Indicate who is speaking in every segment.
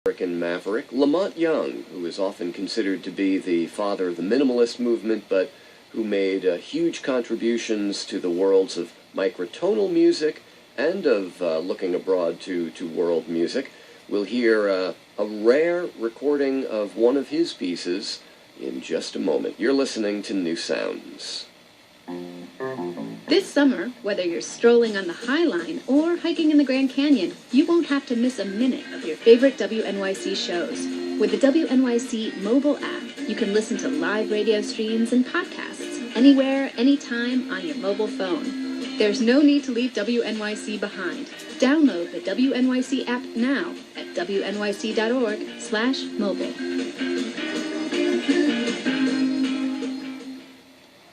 Speaker 1: American maverick, Lamont Young, who is often considered to be the father of the minimalist movement, but who made huge contributions to the worlds of microtonal music and of looking abroad to world music. We'll hear a rare recording of one of his pieces in just a moment. You're listening to New Sounds.
Speaker 2: This summer, whether you're strolling on the High Line or hiking in the Grand Canyon, you won't have to miss a minute of your favorite WNYC shows. With the WNYC mobile app, you can listen to live radio streams and podcasts anywhere, anytime on your mobile phone. There's no need to leave WNYC behind. Download the WNYC app now at wnyc.org/mobile.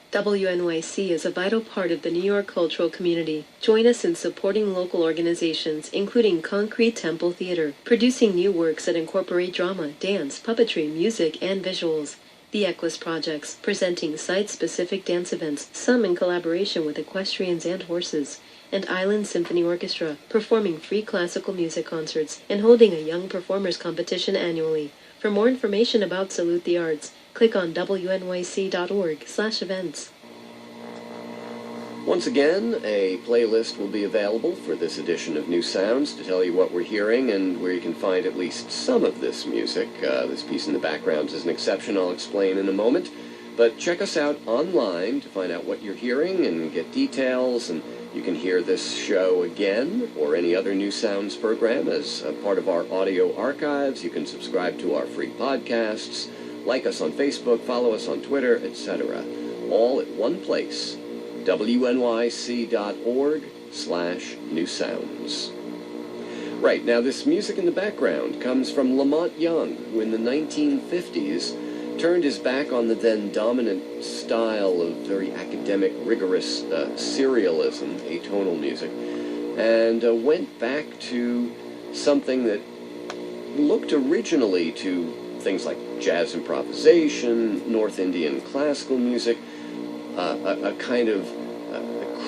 Speaker 3: WNYC is a vital part of the New York cultural community. Join us in supporting local organizations, including Concrete Temple Theater, producing new works that incorporate drama, dance, puppetry, music, and visuals. The Equus Projects, presenting site-specific dance events, some in collaboration with equestrians and horses. And Island Symphony Orchestra, performing free classical music concerts and holding a young performers competition annually. For more information about Salute the Arts, click on wnyc.org/events.
Speaker 1: Once again, a playlist will be available for this edition of New Sounds to tell you what we're hearing and where you can find at least some of this music. This piece in the background is an exception I'll explain in a moment. But check us out online to find out what you're hearing and get details, and you can hear this show again or any other New Sounds program as a part of our audio archives. You can subscribe to our free podcasts, like us on Facebook, follow us on Twitter, etc. All at one place, wnyc.org/New Sounds. Right, now this music in the background comes from Lamont Young, who in the 1950s turned his back on the then dominant style of very academic, rigorous serialism, atonal music, and went back to something that looked originally to things like jazz improvisation, North Indian classical music, a kind of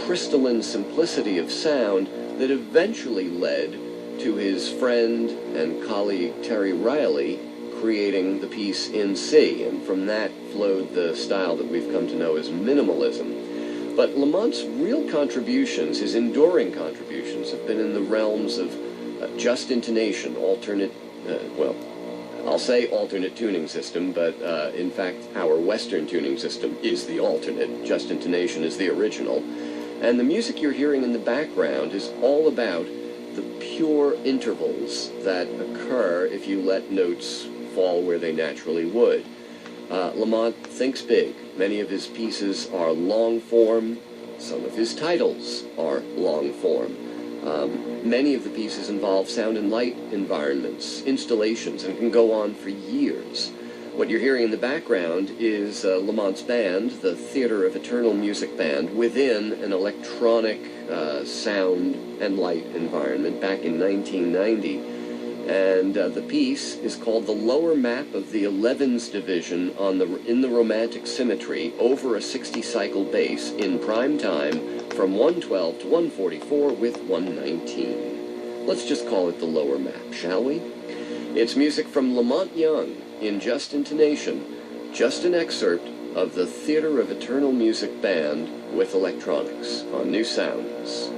Speaker 1: crystalline simplicity of sound that eventually led to his friend and colleague Terry Riley creating the piece In C, and from that flowed the style that we've come to know as minimalism. But Lamont's real contributions, his enduring contributions, have been in the realms of just intonation, alternate, I'll say alternate tuning system, but in fact our Western tuning system is the alternate. Just intonation is the original. And the music you're hearing in the background is all about the pure intervals that occur if you let notes fall where they naturally would. Lamont thinks big. Many of his pieces are long form. Some of his titles are long form. Many of the pieces involve sound and light environments, installations, and can go on for years. What you're hearing in the background is Lamont's band, the Theater of Eternal Music Band, within an electronic sound and light environment back in 1990. And the piece is called The Lower Map of the 11's Division in the Romantic Symmetry over a 60-cycle bass in prime time from 112 to 144 with 119. Let's just call it the lower map, shall we? It's music from Lamont Young in Just Intonation, just an excerpt of the Theater of Eternal Music Band with electronics on New Sounds.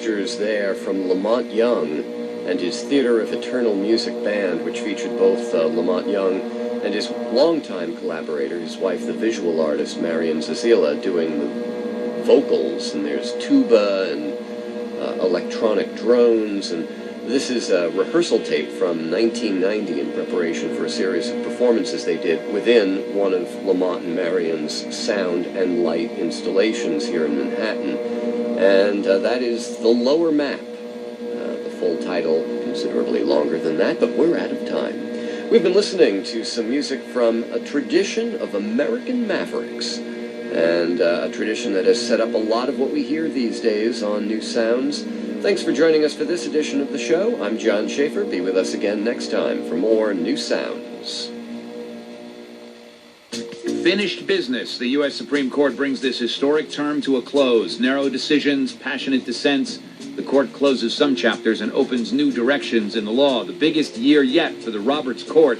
Speaker 1: textures there from Lamont Young and his Theater of Eternal Music Band, which featured both Lamont Young and his longtime collaborator, his wife, the visual artist Marian Zazila, doing the vocals, and there's tuba and electronic drones, and this is a rehearsal tape from 1990 in preparation for a series of performances they did within one of Lamont and Marian's sound and light installations here in Manhattan. And that is The Lower Map. The full title, considerably longer than that, but we're out of time. We've been listening to some music from a tradition of American Mavericks, and a tradition that has set up a lot of what we hear these days on New Sounds. Thanks for joining us for this edition of the show. I'm John Schaefer. Be with us again next time for more New Sounds.
Speaker 4: Finished business. The U.S. Supreme Court brings this historic term to a close. Narrow decisions, passionate dissents. The court closes some chapters and opens new directions in the law. The biggest year yet for the Roberts Court.